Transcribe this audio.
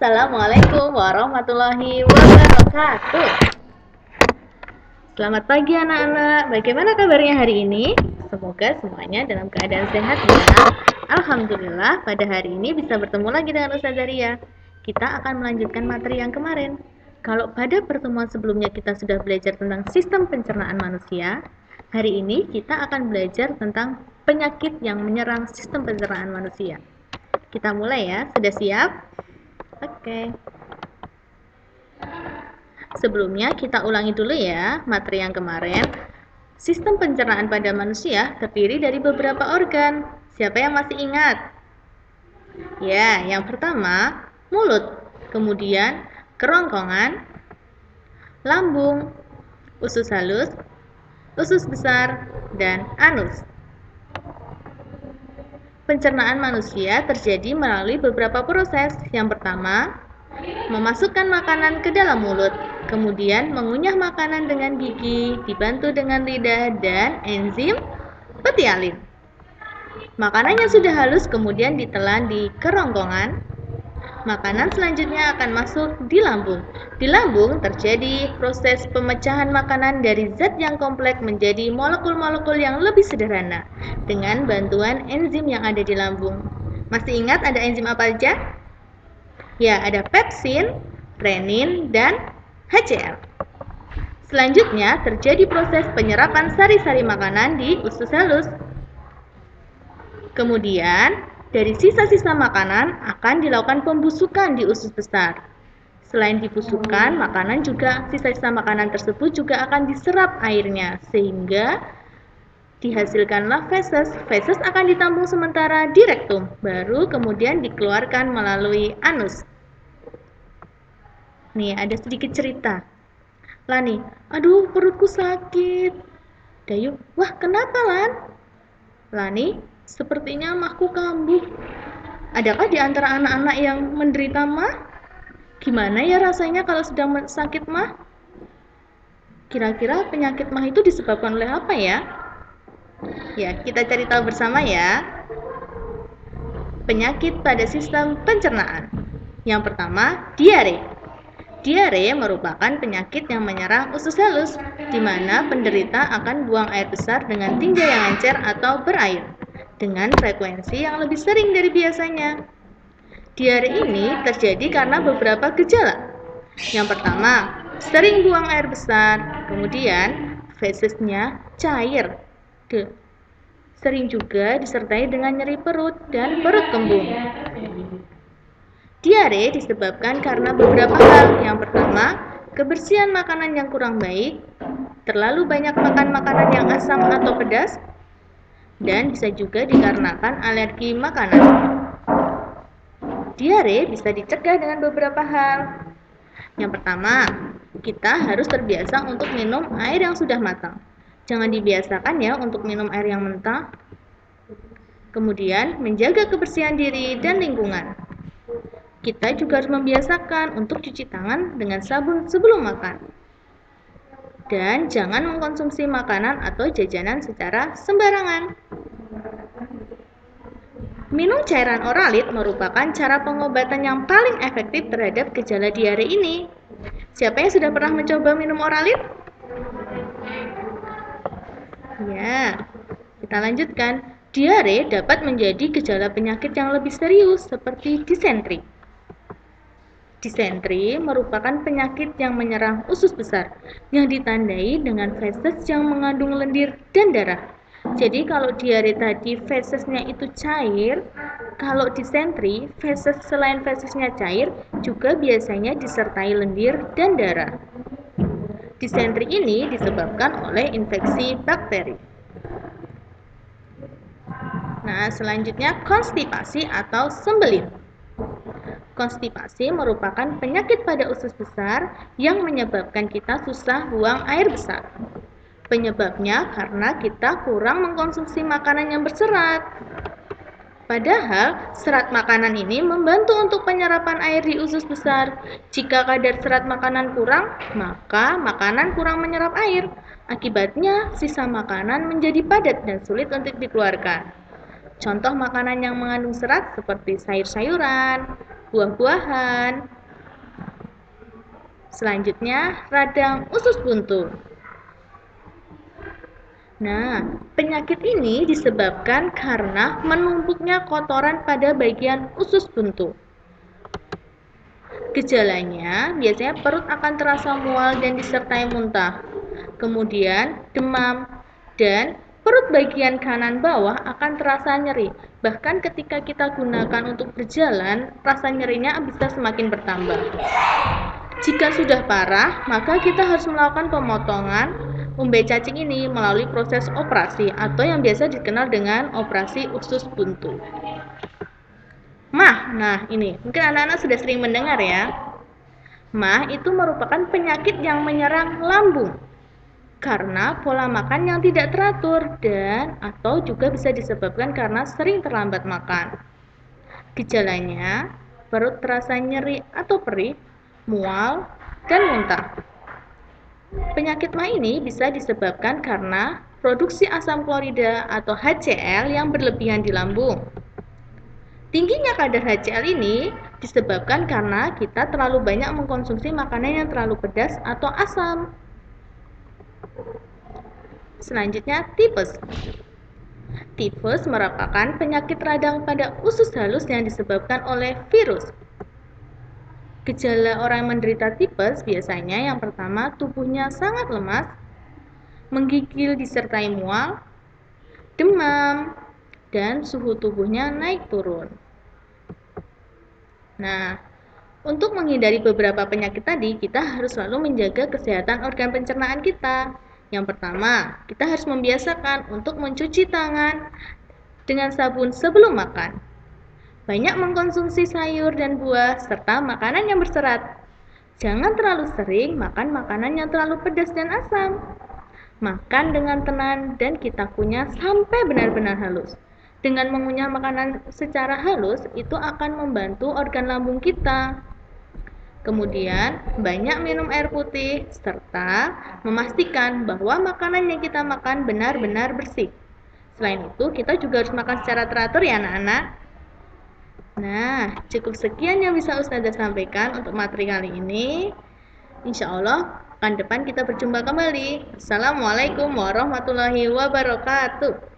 Assalamualaikum warahmatullahi wabarakatuh. Selamat pagi anak-anak. Bagaimana kabarnya hari ini? Semoga semuanya dalam keadaan sehat ya. Alhamdulillah pada hari ini bisa bertemu lagi dengan Ustazah Ria. Kita akan melanjutkan materi yang kemarin. Kalau pada pertemuan sebelumnya kita sudah belajar tentang sistem pencernaan manusia, hari ini kita akan belajar tentang penyakit yang menyerang sistem pencernaan manusia. Kita mulai ya. Sudah siap? Oke. Sebelumnya kita ulangi dulu ya materi yang kemarin. Sistem pencernaan pada manusia terdiri dari beberapa organ. Siapa yang masih ingat? Ya, yang pertama mulut, kemudian kerongkongan, lambung, usus halus, usus besar, dan anus. Pencernaan manusia terjadi melalui beberapa proses. Yang pertama, memasukkan makanan ke dalam mulut, kemudian mengunyah makanan dengan gigi, dibantu dengan lidah dan enzim petialin. Makanan yang sudah halus kemudian ditelan di kerongkongan. Makanan selanjutnya akan masuk di lambung. Di lambung terjadi proses pemecahan makanan dari zat yang kompleks menjadi molekul-molekul yang lebih sederhana dengan bantuan enzim yang ada di lambung. Masih ingat ada enzim apa aja? Ya, ada pepsin, renin, dan HCl. Selanjutnya, terjadi proses penyerapan sari-sari makanan di usus halus. Kemudian, dari sisa-sisa makanan akan dilakukan pembusukan di usus besar. Selain dibusukkan, makanan juga sisa-sisa makanan tersebut juga akan diserap airnya sehingga dihasilkanlah feses. Feses akan ditampung sementara di rektum, baru kemudian dikeluarkan melalui anus. Nih, ada sedikit cerita. Lani, aduh perutku sakit. Dayu, wah kenapa Lan? Lani, sepertinya mahku kambuh. Adakah di antara anak-anak yang menderita mah? Gimana ya rasanya kalau sedang sakit mah? Kira-kira penyakit mah itu disebabkan oleh apa ya? Ya, kita cari tahu bersama ya. Penyakit pada sistem pencernaan. Yang pertama, diare. Diare merupakan penyakit yang menyerang usus halus, di mana penderita akan buang air besar dengan tinja yang encer atau berair, dengan frekuensi yang lebih sering dari biasanya. Diare ini terjadi karena beberapa gejala. Yang pertama, sering buang air besar, kemudian fesesnya cair. Sering juga disertai dengan nyeri perut dan perut kembung. Diare disebabkan karena beberapa hal. Yang pertama, kebersihan makanan yang kurang baik, terlalu banyak makan makanan yang asam atau pedas, dan bisa juga dikarenakan alergi makanan. Diare bisa dicegah dengan beberapa hal. Yang pertama, kita harus terbiasa untuk minum air yang sudah matang. Jangan dibiasakan ya untuk minum air yang mentah. Kemudian, menjaga kebersihan diri dan lingkungan. Kita juga harus membiasakan untuk cuci tangan dengan sabun sebelum makan. Dan jangan mengkonsumsi makanan atau jajanan secara sembarangan. Minum cairan oralit merupakan cara pengobatan yang paling efektif terhadap gejala diare ini. Siapa yang sudah pernah mencoba minum oralit? Ya, kita lanjutkan. Diare dapat menjadi gejala penyakit yang lebih serius seperti disentri. Disentri merupakan penyakit yang menyerang usus besar yang ditandai dengan feses yang mengandung lendir dan darah. Jadi kalau diare tadi fesesnya itu cair, kalau disentri feses selain fesesnya cair juga biasanya disertai lendir dan darah. Disentri ini disebabkan oleh infeksi bakteri. Nah, selanjutnya konstipasi atau sembelit. Konstipasi merupakan penyakit pada usus besar yang menyebabkan kita susah buang air besar. Penyebabnya karena kita kurang mengkonsumsi makanan yang berserat. Padahal serat makanan ini membantu untuk penyerapan air di usus besar. Jika kadar serat makanan kurang, maka makanan kurang menyerap air. Akibatnya sisa makanan menjadi padat dan sulit untuk dikeluarkan. Contoh makanan yang mengandung serat seperti sayur-sayuran, buah-buahan. Selanjutnya, radang usus buntu. Nah, penyakit ini disebabkan karena menumpuknya kotoran pada bagian usus buntu. Gejalanya biasanya perut akan terasa mual dan disertai muntah. Kemudian demam dan perut bagian kanan bawah akan terasa nyeri. Bahkan ketika kita gunakan untuk berjalan, rasa nyerinya bisa semakin bertambah. Jika sudah parah, maka kita harus melakukan pemotongan umbai cacing ini melalui proses operasi atau yang biasa dikenal dengan operasi usus buntu. MAH, nah ini mungkin anak-anak sudah sering mendengar ya. MAH itu merupakan penyakit yang menyerang lambung karena pola makan yang tidak teratur dan atau juga bisa disebabkan karena sering terlambat makan. Gejalanya, perut terasa nyeri atau perih, mual, dan muntah. Penyakit MAH ini bisa disebabkan karena produksi asam klorida atau HCl yang berlebihan di lambung. Tingginya kadar HCl ini disebabkan karena kita terlalu banyak mengkonsumsi makanan yang terlalu pedas atau asam. Selanjutnya, tipes. Tipes merupakan penyakit radang pada usus halus yang disebabkan oleh virus. Gejala orang yang menderita tipes biasanya yang pertama tubuhnya sangat lemas, menggigil disertai mual, demam, dan suhu tubuhnya naik turun. Nah, untuk menghindari beberapa penyakit tadi, kita harus selalu menjaga kesehatan organ pencernaan kita. Yang pertama, kita harus membiasakan untuk mencuci tangan dengan sabun sebelum makan. Banyak mengkonsumsi sayur dan buah serta makanan yang berserat. Jangan terlalu sering makan makanan yang terlalu pedas dan asam. Makan dengan tenang dan kita kunyah sampai benar-benar halus. Dengan mengunyah makanan secara halus, itu akan membantu organ lambung kita. Kemudian, banyak minum air putih, serta memastikan bahwa makanan yang kita makan benar-benar bersih. Selain itu, kita juga harus makan secara teratur ya anak-anak. Nah, cukup sekian yang bisa Ustazah sampaikan untuk materi kali ini. Insya Allah, pekan depan kita berjumpa kembali. Assalamualaikum warahmatullahi wabarakatuh.